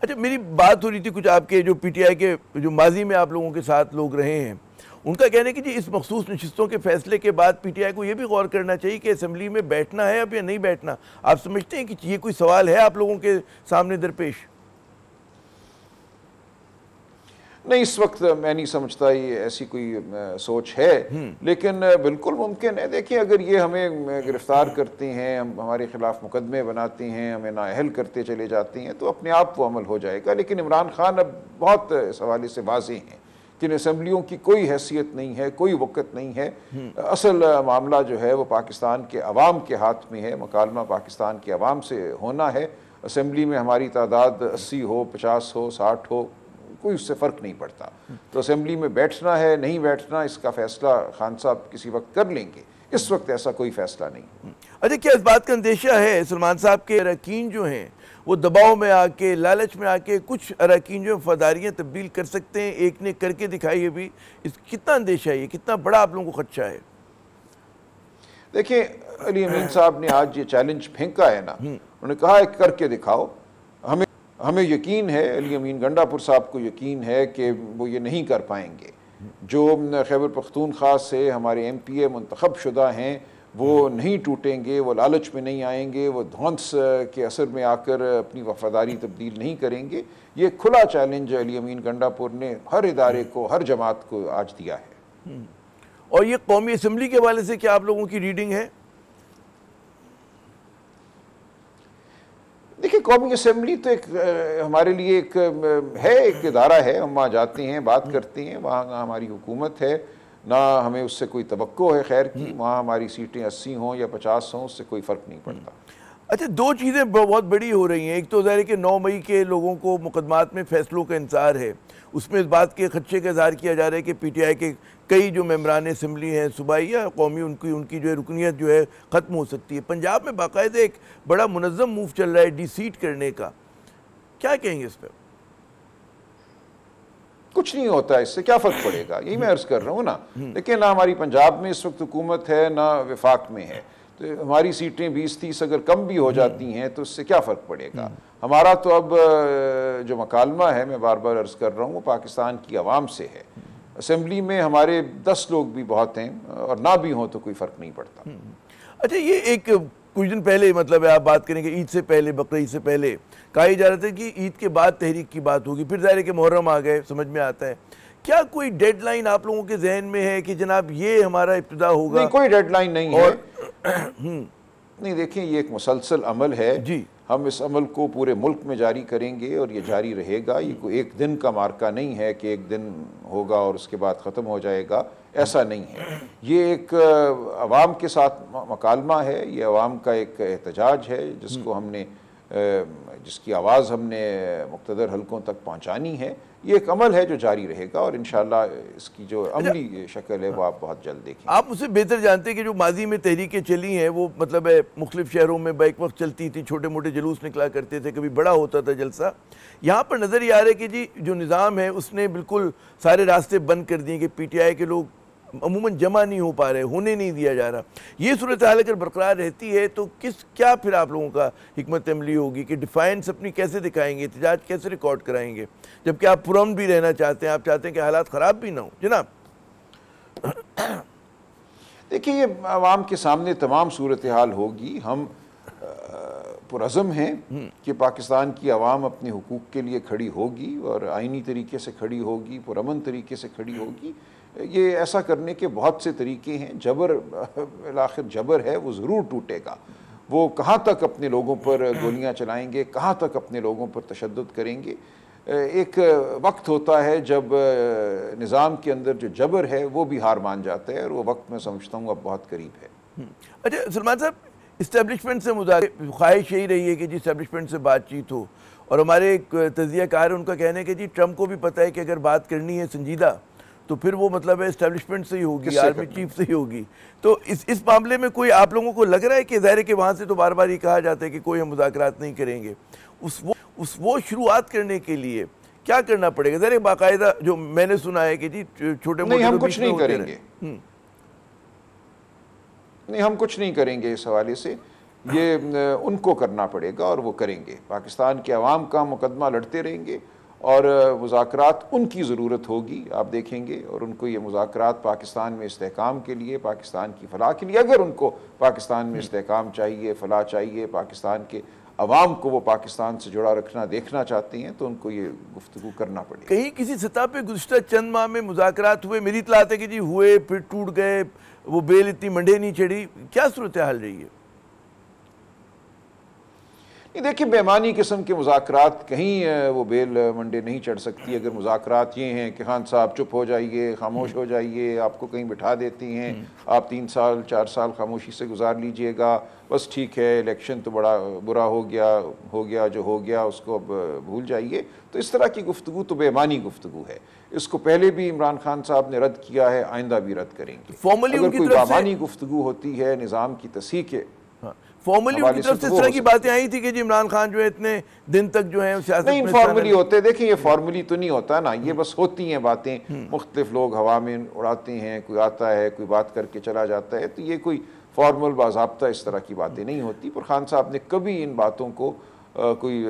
अच्छा, मेरी बात हो रही थी कुछ आपके जो पीटीआई के जो माजी में आप लोगों के साथ लोग रहे हैं, उनका कहना है कि जी इस मखसूस नशिस्तों के फैसले के बाद पीटीआई को ये भी गौर करना चाहिए कि असेंबली में बैठना है अब या नहीं बैठना। आप समझते हैं कि ये कोई सवाल है आप लोगों के सामने दरपेश? नहीं, इस वक्त मैं नहीं समझता ये ऐसी कोई सोच है, लेकिन बिल्कुल मुमकिन है। देखिए, अगर ये हमें गिरफ्तार करते हैं, हम हमारे खिलाफ मुकदमे बनाते हैं, हमें नाअहल करते चले जाते हैं, तो अपने आप वो अमल हो जाएगा। लेकिन इमरान खान अब बहुत इस हवाले से वाज़ेह हैं कि इन असम्बलियों की कोई हैसियत नहीं है, कोई वक़्त नहीं है। असल मामला जो है वो पाकिस्तान के अवाम के हाथ में है, मुकालमा पाकिस्तान के अवाम से होना है। असम्बली में हमारी तादाद 80 हो, 50 हो, 60 हो, कोई उससे फ़र्क नहीं पड़ता। तो असेंबली में बैठना है नहीं बैठना, इसका फ़ैसला खान साहब किसी वक्त कर लेंगे। इस वक्त ऐसा कोई फ़ैसला नहीं। अच्छा, क्या इस बात का अंदेशा है सलमान साहब के अरकान जो हैं वो दबाव में आके, लालच में आके कुछ अरकान जो वफादारियाँ तब्दील कर सकते हैं? एक ने करके दिखाई है भी, इस कितना अंदेशा है, ये कितना बड़ा आप लोगों को खदशा है? देखिए, अली अमीन साहब ने आज ये चैलेंज फेंका है ना, उन्होंने कहा है करके दिखाओ। हमें यकीन है, अली अमीन गंडापुर साहब को यकीन है कि वो ये नहीं कर पाएंगे। जो खैबर पख्तूनख्वा से हमारे MPA मुंतखब शुदा हैं वो नहीं टूटेंगे, वो लालच में नहीं आएंगे, वो धौंस के असर में आकर अपनी वफादारी तब्दील नहीं करेंगे। ये खुला चैलेंज अली अमीन गंडापुर ने हर इदारे को, हर जमात को आज दिया है। और ये कौमी असम्बली के हवाले से क्या आप लोगों की रीडिंग है? देखिए, कौमी असम्बली तो एक हमारे लिए एक इदारा है। हम वहाँ जाते हैं, बात करते हैं, वहाँ हमारी हुकूमत है, ना हमें उससे कोई तवक्को है खैर की। वहाँ हमारी सीटें 80 हों या 50 हों, उससे कोई फ़र्क नहीं पड़ता। अच्छा, दो चीज़ें बहुत बड़ी हो रही हैं। एक तो ज़ाहिर है कि 9 मई के लोगों को मुकदमात में फ़ैसलों का इंतज़ार है, उसमें इस बात के खदशे का इज़हार किया जा रहा है कि पीटीआई के कई जो मेम्बरान असम्बली हैं सूबाई या कौमी, उनकी जो है रुकनीत जो है ख़त्म हो सकती है। पंजाब में बाकायदा एक बड़ा मुनज़्ज़म मूव चल रहा है डी-सीट करने का, क्या कहेंगे इस पर? कुछ नहीं होता, इससे क्या फ़र्क पड़ेगा, यही मैं अर्ज़ कर रहा हूँ ना। लेकिन ना हमारी पंजाब में इस वक्त हुकूमत है, ना वफाक में है। तो हमारी सीटें 20-30 अगर कम भी हो जाती हैं तो उससे क्या फ़र्क पड़ेगा। हमारा तो अब जो मकालमा है, मैं बार बार अर्ज़ कर रहा हूँ, वो पाकिस्तान की आवाम से है। असेंबली में हमारे 10 लोग भी बहुत हैं, और ना भी हों तो कोई फ़र्क नहीं पड़ता। अच्छा, ये एक कुछ दिन पहले, मतलब है आप बात करेंगे ईद से पहले, बकरीद ईद से पहले कहा जा रहा था कि ईद के बाद तहरीक की बात होगी, फिर ज़ाहिर है कि मुहर्रम आ गए, समझ में आता है। क्या कोई डेडलाइन आप लोगों के जहन में है कि जनाब ये हमारा इब्तिदा होगा? नहीं, कोई डेडलाइन नहीं है। नहीं, देखिए, ये एक मुसलसल अमल है जी। हम इस अमल को पूरे मुल्क में जारी करेंगे और ये जारी रहेगा। ये कोई एक दिन का मार्का नहीं है कि एक दिन होगा और उसके बाद ख़त्म हो जाएगा, ऐसा नहीं है। ये एक अवाम के साथ मकालमा है, ये अवाम का एक एहतजाज है जिसको हमने जिसकी आवाज़ हमने मुक़्तदर हलकों तक पहुँचानी है। ये एक अमल है जो जारी रहेगा और इंशाअल्लाह इसकी जो अमली शक्ल है वो आप बहुत जल्द देखेंगे। आप मुझसे बेहतर जानते हैं कि जो माजी में तहरीकें चली हैं वो मतलब है मुख्तलिफ शहरों में बैक वक्त चलती थी, छोटे मोटे जुलूस निकला करते थे, कभी बड़ा होता था जलसा। यहाँ पर नज़र ये आ रहा है कि जी जो निज़ाम है उसने बिल्कुल सारे रास्ते बंद कर दिए कि पीटीआई के लोग अमूमन जमा नहीं हो पा रहे, होने नहीं दिया जा रहा। ये सूरत हाल अगर बरकरार रहती है तो क्या फिर आप लोगों का हिकमत अमली होगी कि डिफाइंस अपनी कैसे दिखाएंगे, एहतजाज कैसे रिकॉर्ड कराएंगे, जबकि आप पुरअमन भी रहना चाहते हैं, आप चाहते हैं कि हालात ख़राब भी ना हो जनाब? देखिए, ये आवाम के सामने तमाम सूरत हाल होगी। हम पुरज़म हैं कि पाकिस्तान की आवाम अपने हुकूक के लिए खड़ी होगी और आइनी तरीके से खड़ी होगी, पुरअमन तरीके से खड़ी होगी। ये ऐसा करने के बहुत से तरीके हैं। जबर, आखिर जबर है वो ज़रूर टूटेगा। वो कहाँ तक अपने लोगों पर गोलियाँ चलाएंगे, कहाँ तक अपने लोगों पर तशद्दुद करेंगे। एक वक्त होता है जब निज़ाम के अंदर जो जबर है वो भी हार मान जाता है और वो वक्त मैं समझता हूँ अब बहुत करीब है। अच्छा सलमान साहब, इस्टेब्लिशमेंट से ख्वाहिश यही रही है कि जी इस्टेब्लिशमेंट से बातचीत हो, और हमारे एक तज़ियाकार उनका कहना है कि जी ट्रम्प को भी पता है कि अगर बात करनी है संजीदा तो फिर वो मतलब है इस्टेब्लिशमेंट से ही होगी, आर्मी चीफ से ही होगी। तो इस मामले में कोई आप लोगों को लग रहा है कि ज़ाहिर है कि वहाँ से तो बार बार ये कहा जाता है कि कोई हम मुज़ाकरात नहीं करेंगे, वो शुरुआत करने के लिए क्या करना पड़ेगा? ज़ाहिर बाकायदा जो मैंने सुना है कि जी छोटे मोटे हम कुछ नहीं करेंगे, नहीं हम कुछ नहीं करेंगे इस हवाले से। ये उनको करना पड़ेगा और वो करेंगे। पाकिस्तान के अवाम का मुकदमा लड़ते रहेंगे और मुज़ाकरात उनकी ज़रूरत होगी, आप देखेंगे, और उनको ये मुज़ाकरात पाकिस्तान में इस्तेहकाम के लिए, पाकिस्तान की फ़लाह के लिए, अगर उनको पाकिस्तान में इस्तेहकाम चाहिए, फ़लाह चाहिए, पाकिस्तान के अवाम को वो पाकिस्तान से जुड़ा रखना देखना चाहते हैं, तो उनको ये गुफ्तगू करना पड़ेगा। कहीं किसी सतह पे गुज़िश्ता चंद माह में मुज़ाकरात हुए, मेरी इत्तलात है कि जी हुए, फिर टूट गए, वो बेल इतनी मंडे नहीं चढ़ी, क्या सूरत हाल रही है? देखिए, बेमानी किस्म के मुज़ाकरात कहीं वो बेल मंडे नहीं चढ़ सकती। अगर मुज़ाकरात ये हैं कि खान साहब चुप हो जाइए, खामोश हो जाइए, आपको कहीं बिठा देती हैं, आप 3 साल 4 साल खामोशी से गुजार लीजिएगा, बस ठीक है, इलेक्शन तो बड़ा बुरा हो गया जो हो गया उसको अब भूल जाइए, तो इस तरह की गुफ्तगू तो बेमानी गुफ्तगू है। इसको पहले भी इमरान खान साहब ने रद्द किया है, आइंदा भी रद्द करेंगे। फॉर्मली अगर कोई बेमानी गुफ्तगू होती है निज़ाम की तस्हीह के, फॉर्मली उनकी तरफ से इस तरह की बातें आई थी कि जी इमरान खान जो है इतने दिन तक जो है सियासत नहीं, फॉर्मली होते, देखिए ये फॉर्मली तो नहीं होता ना, ये बस होती हैं बातें, मुख्तलिफ लोग हवा में उड़ाते हैं, कोई आता है, कोई बात करके चला जाता है, तो ये कोई फॉर्मल बाज़ाब्ता इस तरह की बातें नहीं होती। पर खान साहब ने कभी इन बातों को कोई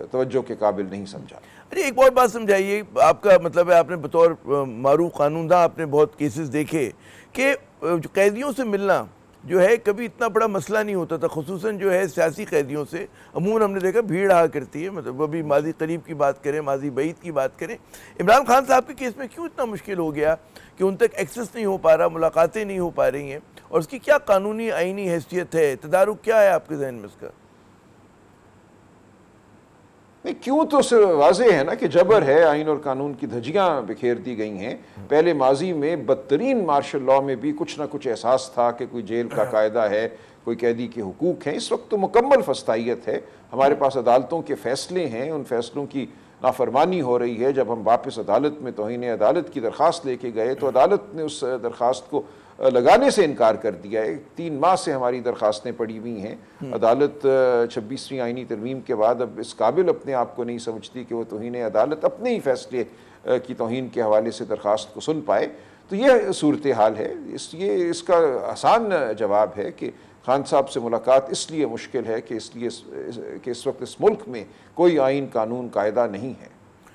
तवज्जो के काबिल नहीं समझा। अरे एक और बात समझाइए, आपका मतलब है आपने बतौर मारूफ कानूनदा आपने बहुत केसेस देखे कि कैदियों से मिलना जो है कभी इतना बड़ा मसला नहीं होता था, खुसूसन जो है सियासी कैदियों से अमूमन हमने देखा भीड़ आ करती है, मतलब अभी माजी करीब की बात करें, माजी बईद की बात करें, इमरान खान साहब के केस में क्यों इतना मुश्किल हो गया कि उन तक एक्सेस नहीं हो पा रहा, मुलाकातें नहीं हो पा रही हैं, और उसकी क्या कानूनी आईनी हैसियत है, तदारुक क्या है आपके जहन में इसका? नहीं, क्यों तो वाज़ेह है ना कि जबर है, आइन और कानून की धज्जियाँ बिखेर दी गई हैं। पहले माजी में बदतरीन मार्शल लॉ में भी कुछ ना कुछ एहसास था कि कोई जेल का कायदा है, कोई कैदी के हुकूक हैं। इस वक्त तो मुकम्मल फस्तायत है, हमारे पास अदालतों के फ़ैसले हैं, उन फ़ैसलों की नाफरमानी हो रही है। जब हम वापस अदालत में तौहीन अदालत की दरख्वास्त लेके गए तो अदालत ने उस दरख्वास्त को लगाने से इनकार कर दिया है। 3 माह से हमारी दरख्वास्तें पड़ी हुई हैं। अदालत 26वीं आईनी तरमीम के बाद अब इस काबिल अपने आप को नहीं समझती कि वो तौहीन अदालत अपने ही फैसले की तौहीन के हवाले से दरख्वास्त को सुन पाए। तो यह सूरत हाल है। ये इसका आसान जवाब है कि खान साहब से मुलाकात इसलिए मुश्किल है कि इस वक्त इस मुल्क में कोई आइन कानून कायदा नहीं है।